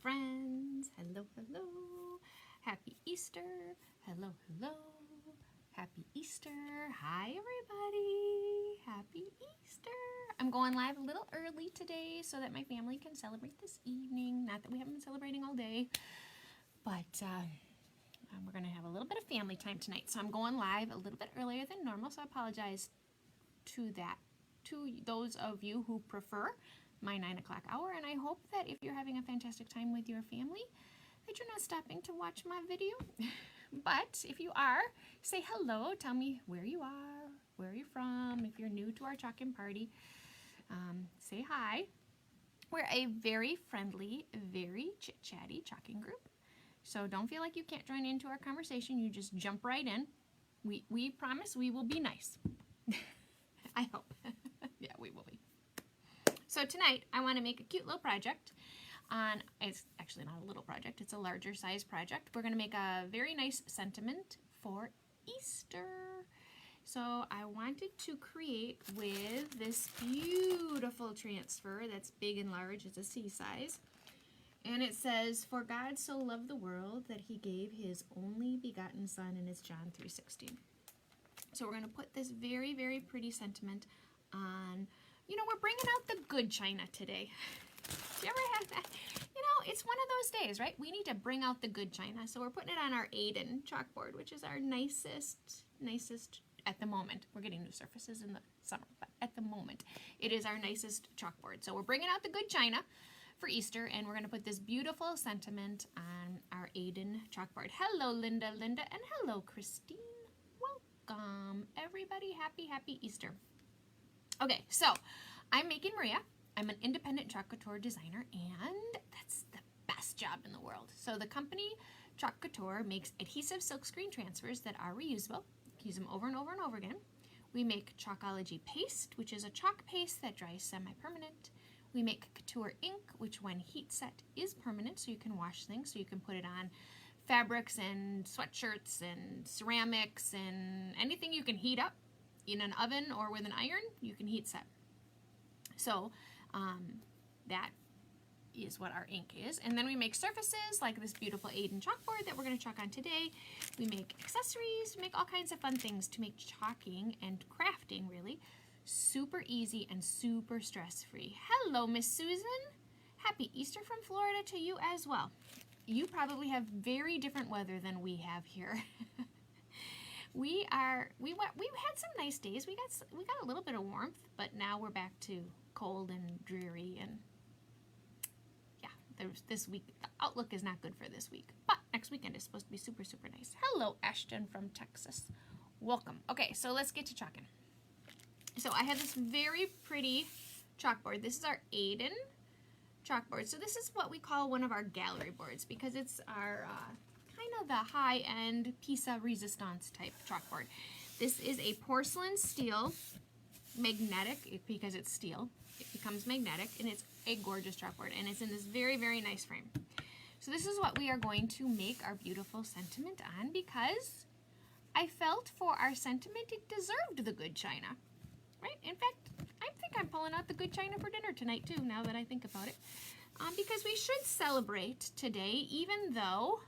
friends. Hello, hello. Happy Easter. Hello, hello. Happy Easter. Hi, everybody. Happy Easter. I'm going live a little early today so that my family can celebrate this evening. Not that we haven't been celebrating all day, but we're going to have a little bit of family time tonight. So I'm going live a little bit earlier than normal, so I apologize to those of you who prefer my 9 o'clock hour, and I hope that if you're having a fantastic time with your family, that you're not stopping to watch my video. But if you are, say hello, tell me where you are, where you're from. If you're new to our chalking party, say hi. We're a very friendly, very chit-chatty chalking group, so don't feel like you can't join into our conversation. You just jump right in. We promise we will be nice. I hope. Yeah, we will be. So tonight, I want to make a cute little project it's actually not a little project, it's a larger size project. We're going to make a very nice sentiment for Easter. So I wanted to create with this beautiful transfer that's big and large. It's a C size. And it says, "For God so loved the world that he gave his only begotten son," and it's John 3:16. So we're going to put this very, very pretty sentiment on, we're bringing out the good china today. Do you ever have that? It's one of those days, right? We need to bring out the good china. So we're putting it on our Aiden chalkboard, which is our nicest at the moment. We're getting new surfaces in the summer, but at the moment, it is our nicest chalkboard. So we're bringing out the good china for Easter, and we're going to put this beautiful sentiment on our Aiden chalkboard. Hello, Linda, and hello, Christine. Welcome, everybody. Happy Easter. Okay, so I'm making Maria. I'm an independent Chalk Couture designer, and that's the best job in the world. So the company Chalk Couture makes adhesive silkscreen transfers that are reusable. Use them over and over and over again. We make Chalkology paste, which is a chalk paste that dries semi-permanent. We make Couture ink, which when heat set is permanent, so you can wash things, so you can put it on fabrics and sweatshirts and ceramics and anything you can heat up in an oven or with an iron, you can heat set. So that is what our ink is. And then we make surfaces like this beautiful Aiden chalkboard that we're going to chalk on today. We make accessories, we make all kinds of fun things to make chalking and crafting really super easy and super stress-free. Hello, Miss Susan. Happy Easter from Florida to you as well. You probably have very different weather than we have here. We had some nice days. We got a little bit of warmth, but now we're back to cold and dreary, and yeah, this week the outlook is not good for this week. But next weekend is supposed to be super, super nice. Hello, Ashton from Texas. Welcome. Okay, so let's get to chalking. So I have this very pretty chalkboard. This is our Aiden chalkboard. So this is what we call one of our gallery boards because it's our kind of the high-end Pisa Resistance type chalkboard. This is a porcelain steel magnetic, because it's steel, it becomes magnetic, and it's a gorgeous chalkboard, and it's in this very, very nice frame. So this is what we are going to make our beautiful sentiment on because I felt for our sentiment it deserved the good china, right? In fact, I think I'm pulling out the good china for dinner tonight too, now that I think about it, because we should celebrate today even though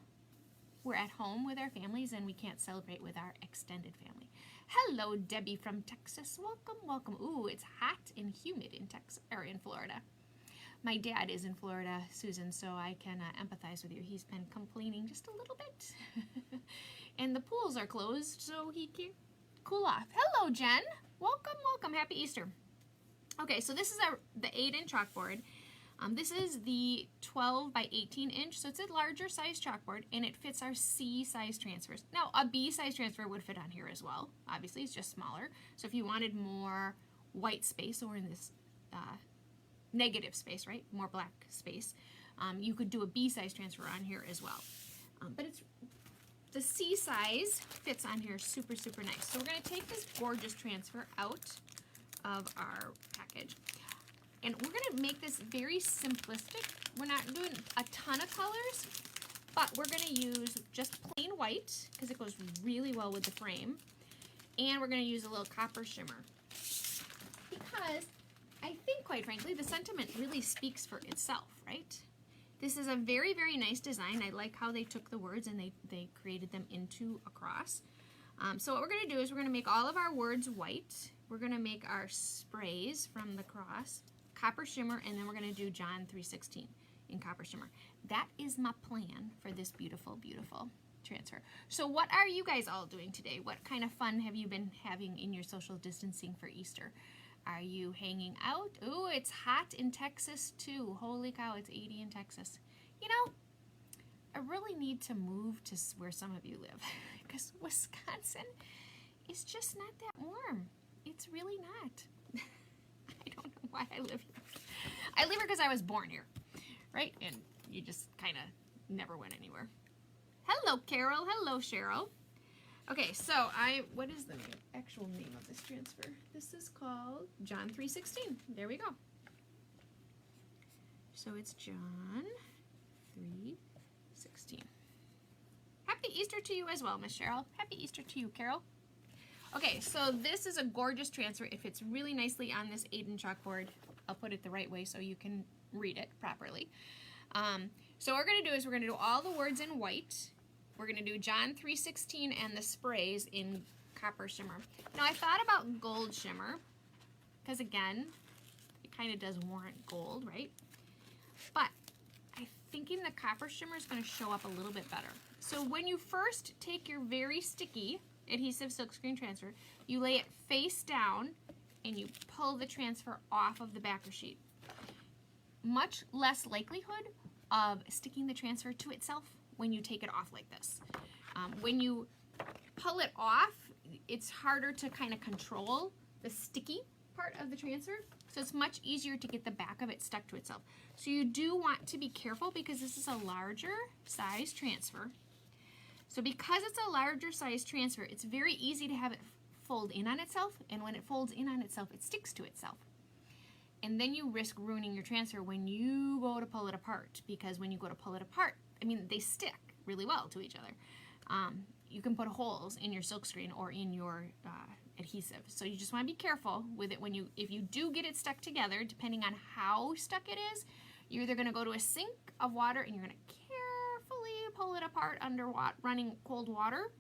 we're at home with our families and we can't celebrate with our extended family. Hello, Debbie from Texas. Welcome, welcome. Ooh, it's hot and humid in Texas or in Florida. My dad is in Florida, Susan, so I can empathize with you. He's been complaining just a little bit. And the pools are closed, so he can cool off. Hello, Jen. Welcome, welcome. Happy Easter. Okay, so this is the 8-inch chalkboard. This is the 12 by 18 inch, so it's a larger size chalkboard, and it fits our C size transfers. Now, a B size transfer would fit on here as well. Obviously, it's just smaller. So if you wanted more white space, or in this negative space, right, more black space, you could do a B size transfer on here as well. But the C size fits on here super, super nice. So we're going to take this gorgeous transfer out of our package. And we're going to make this very simplistic. We're not doing a ton of colors, but we're going to use just plain white because it goes really well with the frame. And we're going to use a little copper shimmer because I think, quite frankly, the sentiment really speaks for itself, right? This is a very, very nice design. I like how they took the words and they created them into a cross. So what we're going to do is we're going to make all of our words white. We're going to make our sprays from the cross copper shimmer, and then we're going to do John 3:16 in copper shimmer. That is my plan for this beautiful, beautiful transfer. So what are you guys all doing today? What kind of fun have you been having in your social distancing for Easter? Are you hanging out? Ooh, it's hot in Texas too. Holy cow, it's 80 in Texas. You know, I really need to move to where some of you live because Wisconsin is just not that warm. It's really not. I don't know why I live here. I live here because I was born here, right? And you just kind of never went anywhere. Hello, Carol. Hello, Cheryl. Okay, so what is the actual name of this transfer? This is called John 3:16. There we go. So it's John 3:16. Happy Easter to you as well, Miss Cheryl. Happy Easter to you, Carol. Okay, so this is a gorgeous transfer. It fits really nicely on this Aiden chalkboard. I'll put it the right way so you can read it properly. So what we're going to do is we're going to do all the words in white. We're going to do John 3:16 and the sprays in copper shimmer. Now I thought about gold shimmer because again, it kind of does warrant gold, right? But I'm thinking the copper shimmer is going to show up a little bit better. So when you first take your very sticky adhesive silkscreen transfer, you lay it face down and you pull the transfer off of the backer sheet. Much less likelihood of sticking the transfer to itself when you take it off like this. When you pull it off, it's harder to kind of control the sticky part of the transfer, so it's much easier to get the back of it stuck to itself. So you do want to be careful because this is a larger size transfer. So because it's a larger size transfer, it's very easy to have it fold in on itself, and when it folds in on itself, it sticks to itself. And then you risk ruining your transfer when you go to pull it apart, because when you go to pull it apart, I mean, they stick really well to each other. You can put holes in your silkscreen or in your adhesive. So you just want to be careful with it if you do get it stuck together, depending on how stuck it is, you're either going to go to a sink of water and you're going to carefully pull it apart under running cold water,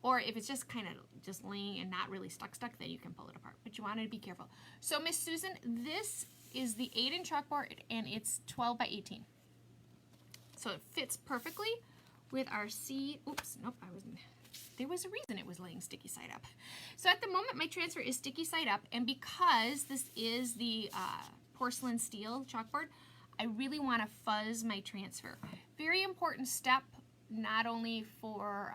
or if it's just kind of just laying and not really stuck, then you can pull it apart. But you want to be careful. So Miss Susan, this is the Aiden chalkboard and it's 12 by 18. So it fits perfectly with our there was a reason it was laying sticky side up. So at the moment my transfer is sticky side up, and because this is the porcelain steel chalkboard, I really want to fuzz my transfer. Very important step, not only for,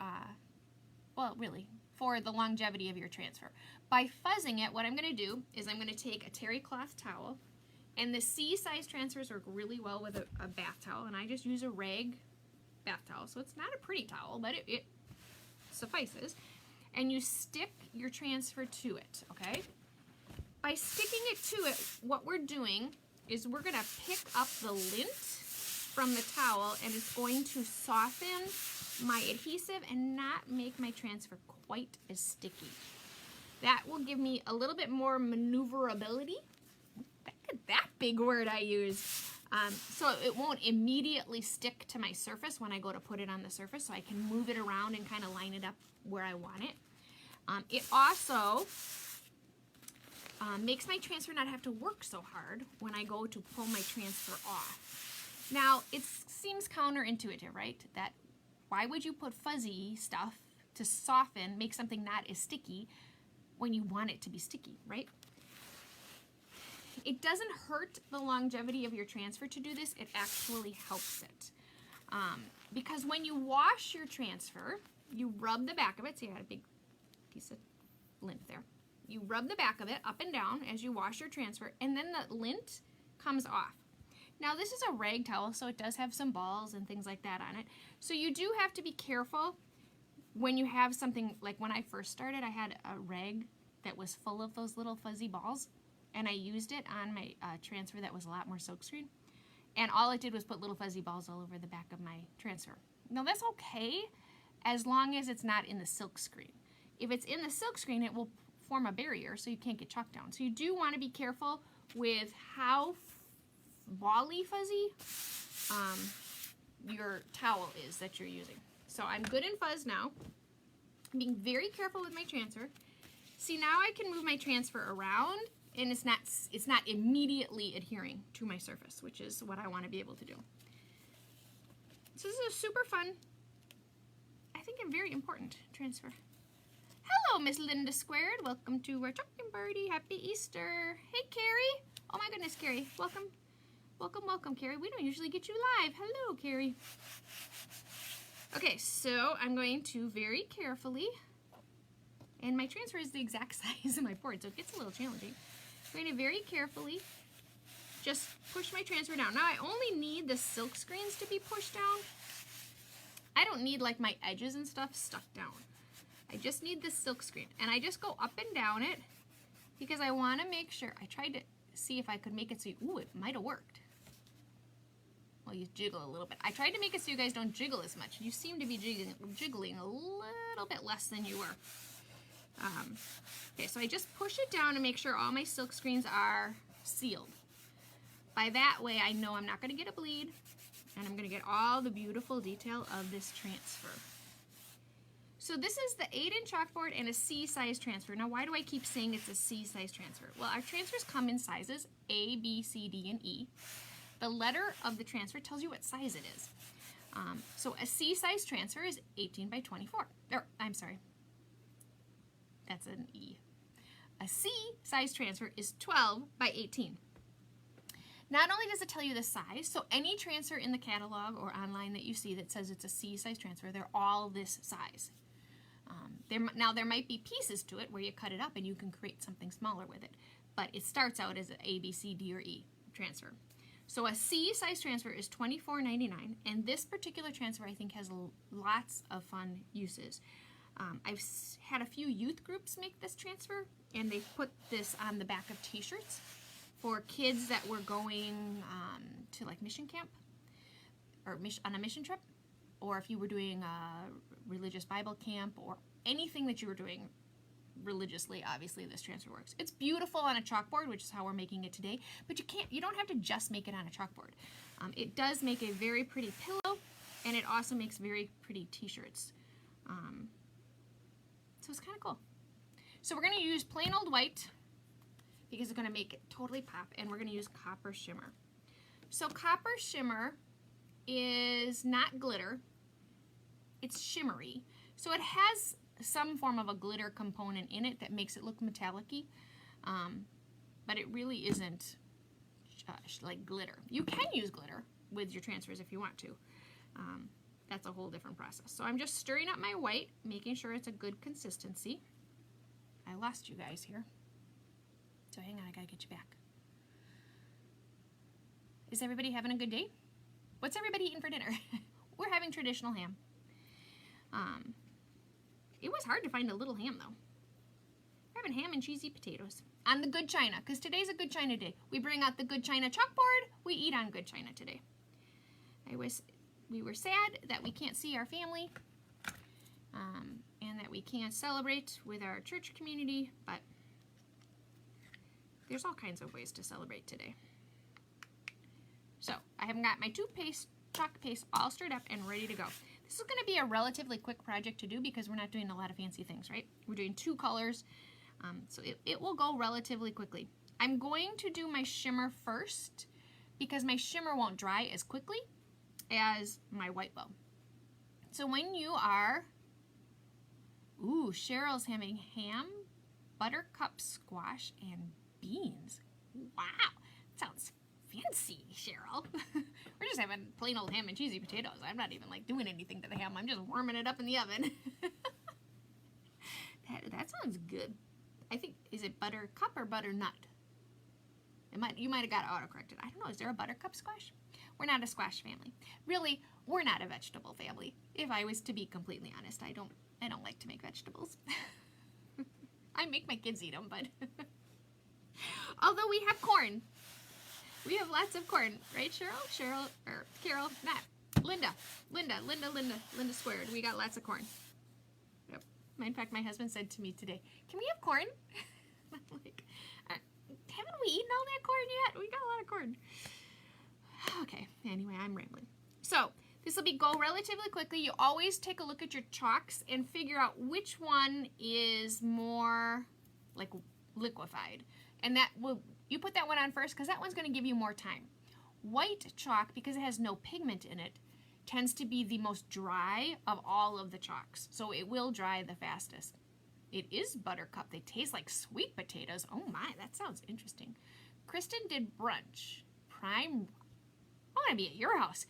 really for the longevity of your transfer. By fuzzing it, what I'm going to do is I'm going to take a terry cloth towel, and the C-size transfers work really well with a bath towel, and I just use a rag bath towel. So it's not a pretty towel, but it suffices. And you stick your transfer to it, okay? By sticking it to it, what we're doing is we're going to pick up the lint from the towel, and it's going to soften my adhesive and not make my transfer quite as sticky. That will give me a little bit more maneuverability. Look at that big word I used. So it won't immediately stick to my surface when I go to put it on the surface, so I can move it around and kind of line it up where I want it. It also makes my transfer not have to work so hard when I go to pull my transfer off. Now, it seems counterintuitive, right? That why would you put fuzzy stuff to soften, make something not as sticky when you want it to be sticky, right? It doesn't hurt the longevity of your transfer to do this. It actually helps it. Because when you wash your transfer, you rub the back of it. See, I had a big piece of lint there. You rub the back of it up and down as you wash your transfer, and then the lint comes off. Now, this is a rag towel, so it does have some balls and things like that on it. So you do have to be careful when you have something, like when I first started, I had a rag that was full of those little fuzzy balls, and I used it on my transfer that was a lot more silkscreen, and all it did was put little fuzzy balls all over the back of my transfer. Now, that's okay as long as it's not in the silkscreen. If it's in the silkscreen, it will form a barrier so you can't get chalk down. So you do want to be careful with how bally fuzzy your towel is that you're using. So I'm good in fuzz now. I'm being very careful with my transfer. See, now I can move my transfer around and it's not immediately adhering to my surface, which is what I want to be able to do. So this is a super fun, I think a very important transfer. Hello, Miss Linda Squared. Welcome to our talking party. Happy Easter. Hey, Carrie. Oh my goodness, Carrie. Welcome. Welcome, welcome, Carrie. We don't usually get you live. Hello, Carrie. Okay, so I'm going to very carefully, and my transfer is the exact size of my board, so it gets a little challenging. I'm going to very carefully just push my transfer down. Now, I only need the silk screens to be pushed down. I don't need like my edges and stuff stuck down. I just need the silk screen, and I just go up and down it because I want to make sure. I tried to see if I could make it so, ooh, it might have worked. Well, you jiggle a little bit. I tried to make it so you guys don't jiggle as much. You seem to be jiggling a little bit less than you were. Okay, so I just push it down to make sure all my silk screens are sealed. By that way, I know I'm not going to get a bleed, and I'm going to get all the beautiful detail of this transfer. So this is the 8-inch chalkboard and a C-size transfer. Now, why do I keep saying it's a C-size transfer? Well, our transfers come in sizes A, B, C, D, and E. The letter of the transfer tells you what size it is. So a C-size transfer is 18 by 24. I'm sorry. That's an E. A C-size transfer is 12 by 18. Not only does it tell you the size, so any transfer in the catalog or online that you see that says it's a C-size transfer, they're all this size. Now, there might be pieces to it where you cut it up and you can create something smaller with it, but it starts out as an A, B, C, D, or E transfer. So a C-size transfer is $24.99, and this particular transfer I think has lots of fun uses. I've had a few youth groups make this transfer, and they put this on the back of t-shirts for kids that were going to like mission camp or on a mission trip, or if you were doing a religious Bible camp or anything that you were doing religiously, obviously this transfer works. It's beautiful on a chalkboard, which is how we're making it today, but you don't have to just make it on a chalkboard. It does make a very pretty pillow, and it also makes very pretty t-shirts. So it's kind of cool. So we're going to use plain old white because it's going to make it totally pop, and we're going to use copper shimmer. So copper shimmer is not glitter, it's shimmery. So it has some form of a glitter component in it that makes it look metallic-y, but it really isn't like glitter. You can use glitter with your transfers if you want to. That's a whole different process. So I'm just stirring up my white, making sure it's a good consistency. I lost you guys here, so hang on, I gotta get you back. Is everybody having a good day? What's everybody eating for dinner? We're having traditional ham. It was hard to find a little ham, though. We're having ham and cheesy potatoes on the good china, because today's a good china day. We bring out the good china chalkboard. We eat on good china today. We were sad that we can't see our family and that we can't celebrate with our church community, but there's all kinds of ways to celebrate today. So I have got my chalk paste all stirred up and ready to go. This is going to be a relatively quick project to do because we're not doing a lot of fancy things, right? We're doing 2 colors, so it will go relatively quickly. I'm going to do my shimmer first because my shimmer won't dry as quickly as my white will. So when you are, ooh, Cheryl's having ham, buttercup squash, and beans. Wow, sounds fancy, Cheryl. We're just having plain old ham and cheesy potatoes. I'm not even like doing anything to the ham. I'm just warming it up in the oven. that sounds good. I think, is it buttercup or butternut? You might have got autocorrected. I don't know. Is there a buttercup squash? We're not a squash family. Really, we're not a vegetable family. If I was to be completely honest, I don't like to make vegetables. I make my kids eat them, but although we have corn. We have lots of corn, right, Cheryl? Carol, Matt, Linda squared. We got lots of corn. Yep. In fact, my husband said to me today, "Can we have corn?" I'm like, haven't we eaten all that corn yet? We got a lot of corn. Okay, anyway, I'm rambling. So this will go relatively quickly. You always take a look at your chalks and figure out which one is more like liquefied. And you put that one on first because that one's going to give you more time. White chalk, because it has no pigment in it, tends to be the most dry of all of the chalks. So it will dry the fastest. It is buttercup. They taste like sweet potatoes. Oh my, that sounds interesting. Kristen did brunch. Prime, I want to be at your house.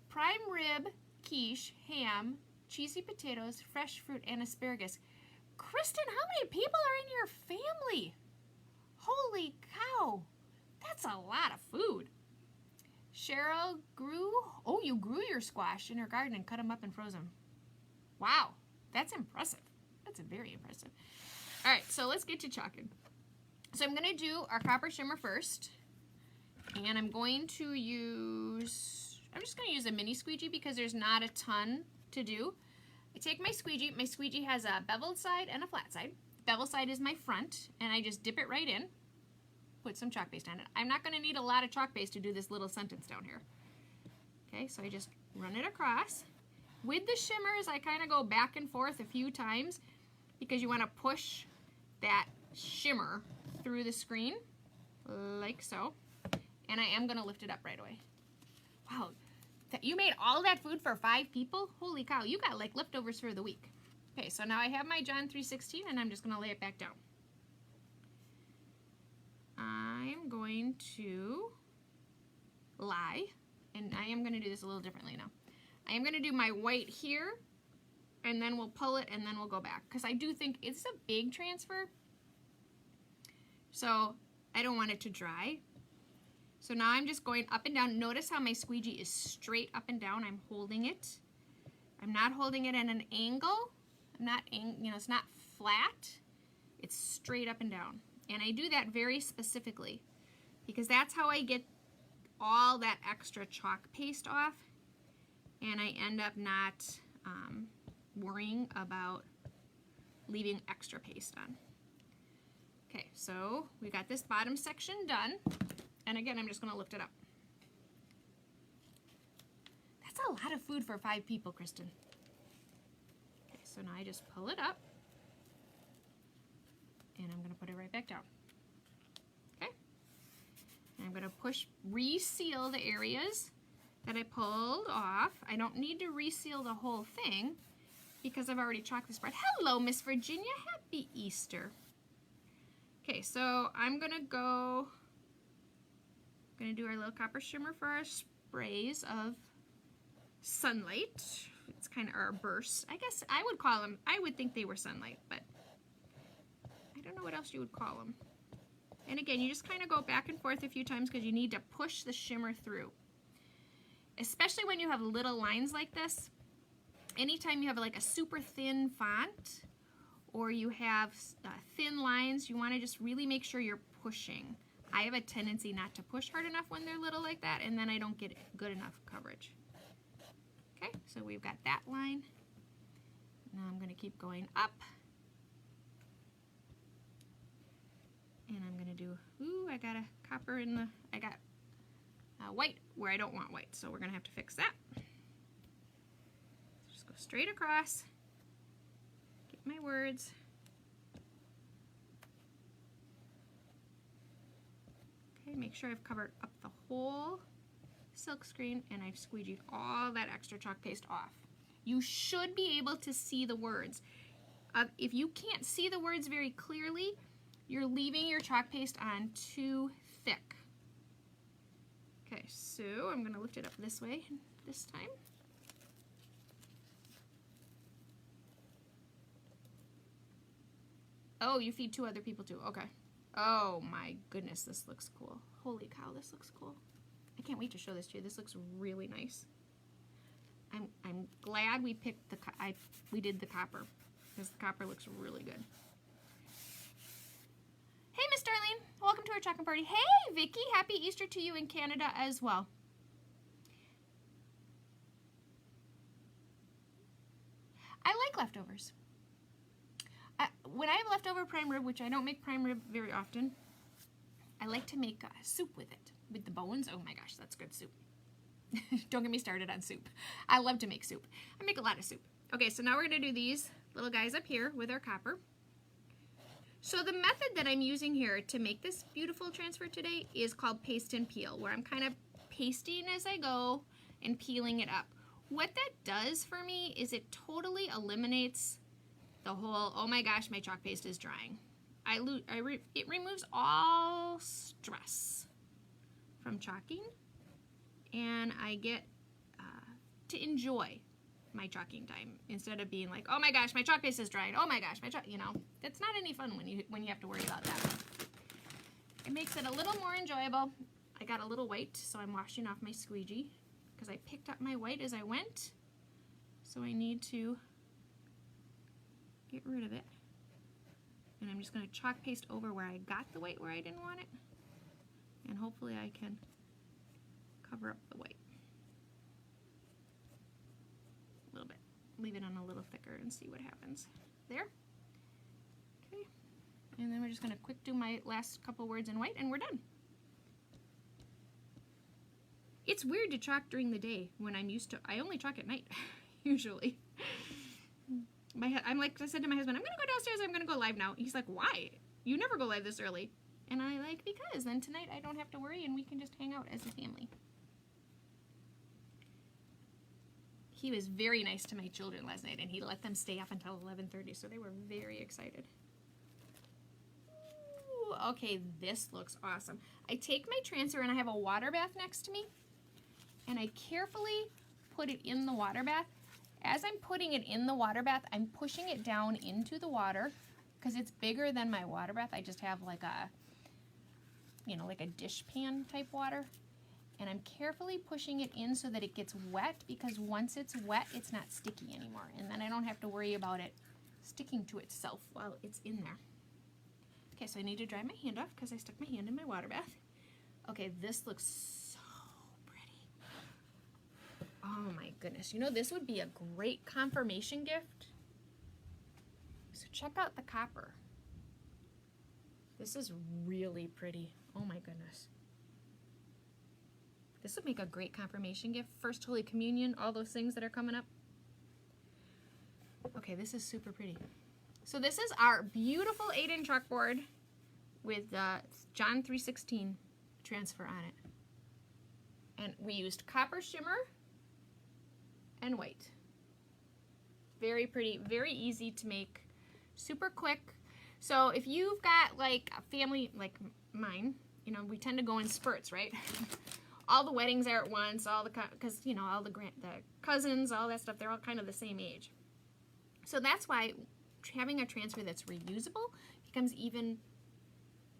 Prime rib, quiche, ham, cheesy potatoes, fresh fruit, and asparagus. Kristen, how many people are in your family? Holy cow, that's a lot of food. Cheryl you grew your squash in her garden and cut them up and froze them. Wow, that's impressive. That's very impressive. All right, so let's get to chalking. So I'm going to do our copper shimmer first, and I'm just going to use a mini squeegee because there's not a ton to do. I take my squeegee. My squeegee has a beveled side and a flat side. The beveled side is my front, and I just dip it right in. Put some chalk paste on it. I'm not going to need a lot of chalk paste to do this little sentence down here. Okay, so I just run it across. With the shimmers, I kind of go back and forth a few times because you want to push that shimmer through the screen, like so. And I am going to lift it up right away. Wow, you made all that food for 5 people? Holy cow, you got like leftovers for the week. Okay, so now I have my John 3:16 and I'm just going to lay it back down. I'm going to lie, and I am going to do this a little differently now. I am going to do my white here, and then we'll pull it, and then we'll go back, because I do think it's a big transfer, so I don't want it to dry. So now I'm just going up and down. Notice how my squeegee is straight up and down. I'm holding it. I'm not holding it at an angle. It's not flat. It's straight up and down. And I do that very specifically because that's how I get all that extra chalk paste off, and I end up not worrying about leaving extra paste on. Okay, so we got this bottom section done, and again, I'm just going to lift it up. That's a lot of food for 5 people, Kristen. Okay, so now I just pull it up, and I'm going to put it right back down. Okay? And I'm going to reseal the areas that I pulled off. I don't need to reseal the whole thing because I've already chalked this part. Hello, Miss Virginia. Happy Easter. Okay, so I'm going to do our little copper shimmer for our sprays of sunlight. It's kind of our bursts. I guess I would think they were sunlight, but I don't know what else you would call them. And again, you just kind of go back and forth a few times because you need to push the shimmer through. Especially when you have little lines like this. Anytime you have like a super thin font or you have thin lines, you want to just really make sure you're pushing. I have a tendency not to push hard enough when they're little like that, and then I don't get good enough coverage. Okay, so we've got that line. Now I'm going to keep going up. And I'm going to do, I got a copper I got white where I don't want white, so we're going to have to fix that. Just go straight across, get my words. Okay, make sure I've covered up the whole silk screen and I've squeegeed all that extra chalk paste off. You should be able to see the words. If you can't see the words very clearly, you're leaving your chalk paste on too thick. Okay, so I'm going to lift it up this way this time. Oh, you feed 2 other people too. Okay. Oh my goodness, this looks cool. Holy cow, this looks cool. I can't wait to show this to you. This looks really nice. I'm glad we picked we did the copper because the copper looks really good. Hey, Miss Darlene, welcome to our chocolate party. Hey, Vicky, happy Easter to you in Canada as well. I like leftovers. When I have leftover prime rib, which I don't make prime rib very often, I like to make soup with it, with the bones. Oh my gosh, that's good soup. Don't get me started on soup. I love to make soup. I make a lot of soup. Okay, so now we're going to do these little guys up here with our copper. So the method that I'm using here to make this beautiful transfer today is called paste and peel, where I'm kind of pasting as I go and peeling it up. What that does for me is it totally eliminates the whole, oh my gosh, my chalk paste is drying. It removes all stress from chalking, and I get to enjoy my chalking time instead of being like, oh my gosh, my chalk paste is drying. Oh my gosh, my chalk, you know, it's not any fun when you have to worry about that. It makes it a little more enjoyable. I got a little white, so I'm washing off my squeegee because I picked up my white as I went. So I need to get rid of it. And I'm just going to chalk paste over where I got the white where I didn't want it. And hopefully I can cover up the white a little bit. Leave it on a little thicker and see what happens. There. Okay. And then we're just going to quick do my last couple words in white and we're done. It's weird to chalk during the day when I'm used to, I only chalk at night, usually. I'm like, I said to my husband, I'm going to go downstairs, I'm going to go live now. He's like, why? You never go live this early. And I like, because then tonight I don't have to worry and we can just hang out as a family. He was very nice to my children last night and he let them stay up until 11:30, so they were very excited. Ooh, okay, this looks awesome. I take my transfer and I have a water bath next to me and I carefully put it in the water bath. As I'm putting it in the water bath, I'm pushing it down into the water because it's bigger than my water bath. I just have like a, you know, like a dish pan type water. And I'm carefully pushing it in so that it gets wet because once it's wet, it's not sticky anymore. And then I don't have to worry about it sticking to itself while it's in there. Okay, so I need to dry my hand off because I stuck my hand in my water bath. Okay, this looks so pretty. Oh my goodness. You know, this would be a great confirmation gift. So check out the copper. This is really pretty. Oh my goodness. This would make a great confirmation gift. First Holy Communion, all those things that are coming up. Okay, this is super pretty. So this is our beautiful 8-inch chalkboard with John 3:16 transfer on it. And we used copper shimmer and white. Very pretty, very easy to make, super quick. So if you've got like a family like mine, you know, we tend to go in spurts, right? All the weddings are at once, all the, because you know, all the cousins, all that stuff, they're all kind of the same age. So that's why having a transfer that's reusable becomes even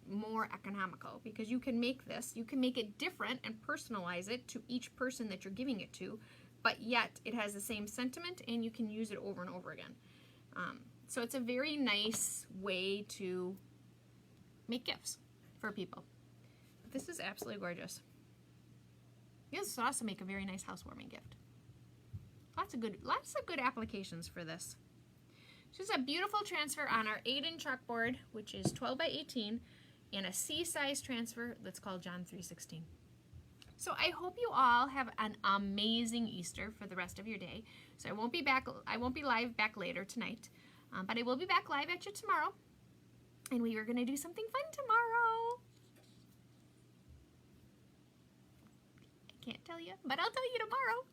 more economical, because you can make this, you can make it different and personalize it to each person that you're giving it to, but yet it has the same sentiment and you can use it over and over again. So it's a very nice way to make gifts for people. This is absolutely gorgeous. This would also make a very nice housewarming gift. Lots of good applications for this. This is a beautiful transfer on our 8-inch chalkboard, which is 12 by 18, and a C-size transfer that's called John 3:16. So I hope you all have an amazing Easter for the rest of your day. So I won't be live back later tonight, but I will be back live at you tomorrow, and we are going to do something fun tomorrow. I can't tell you, but I'll tell you tomorrow.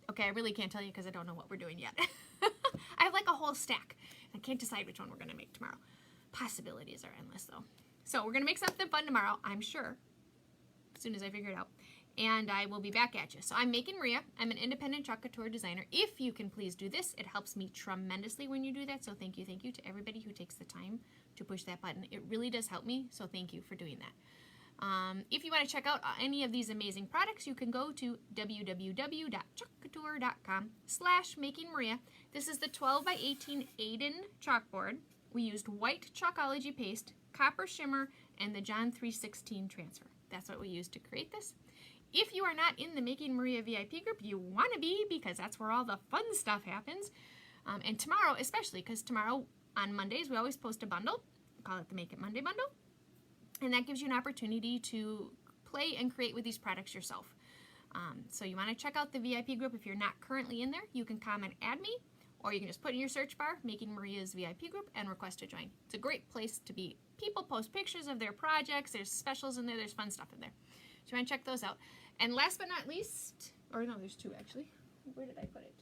Okay, I really can't tell you because I don't know what we're doing yet. I have like a whole stack. I can't decide which one we're going to make tomorrow. Possibilities are endless though. So we're going to make something fun tomorrow, I'm sure, as soon as I figure it out. And I will be back at you. So I'm making Maria. I'm an independent Chalk Couture designer. If you can please do this, it helps me tremendously when you do that. So thank you to everybody who takes the time to push that button. It really does help me, so thank you for doing that. If you want to check out any of these amazing products, you can go to www.chalkcouture.com/makingmaria. This is the 12 by 18 Aiden chalkboard. We used white Chalkology paste, copper shimmer, and the John 3:16 transfer. That's what we used to create this. If you are not in the Making Maria VIP group, you want to be, because that's where all the fun stuff happens. And tomorrow especially, because tomorrow on Mondays we always post a bundle. We call it the Make It Monday bundle. And that gives you an opportunity to play and create with these products yourself. So you want to check out the VIP group. If you're not currently in there, you can comment add me, or you can just put in your search bar Making Maria's VIP group and request to join. It's a great place to be. People post pictures of their projects. There's specials in there. There's fun stuff in there. So you want to check those out. And last but not least, or no, there's two actually. Where did I put it?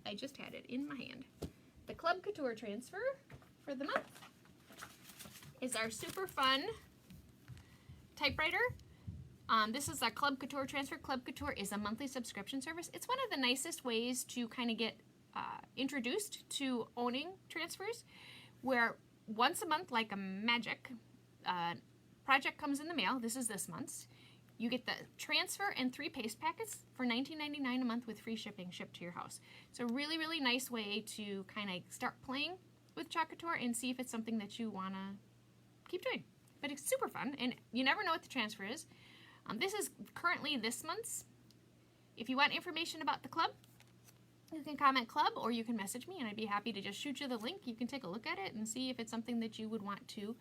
I just had it in my hand. The Club Couture transfer for the month is our super fun typewriter. This is a Club Couture transfer. Club Couture is a monthly subscription service. It's one of the nicest ways to kind of get introduced to owning transfers, where once a month, like a magic, project comes in the mail. This is this month's. You get the transfer and 3 paste packets for $19.99 a month with free shipping shipped to your house. It's a really, really nice way to kind of start playing with Chalk Couture and see if it's something that you want to keep doing. But it's super fun, and you never know what the transfer is. This is currently this month's. If you want information about the club, you can comment club, or you can message me, and I'd be happy to just shoot you the link. You can take a look at it and see if it's something that you would want to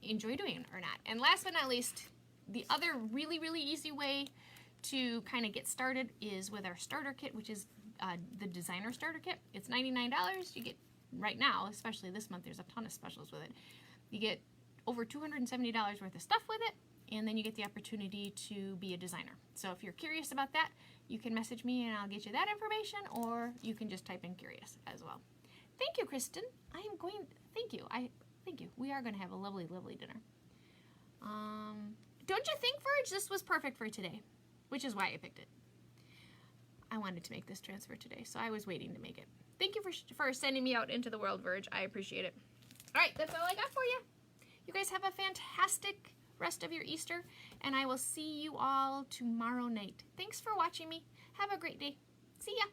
enjoy doing or not. And last but not least, the other really, really easy way to kind of get started is with our starter kit, which is the designer starter kit. It's $99. You get, right now, especially this month, there's a ton of specials with it. You get over $270 worth of stuff with it, and then you get the opportunity to be a designer. So if you're curious about that, you can message me and I'll get you that information, or you can just type in curious as well. Thank you, Kristen. Thank you. Thank you. We are going to have a lovely, lovely dinner. Don't you think, Verge, this was perfect for today? Which is why I picked it. I wanted to make this transfer today, so I was waiting to make it. Thank you for sending me out into the world, Verge. I appreciate it. All right, that's all I got for you. You guys have a fantastic rest of your Easter, and I will see you all tomorrow night. Thanks for watching me. Have a great day. See ya.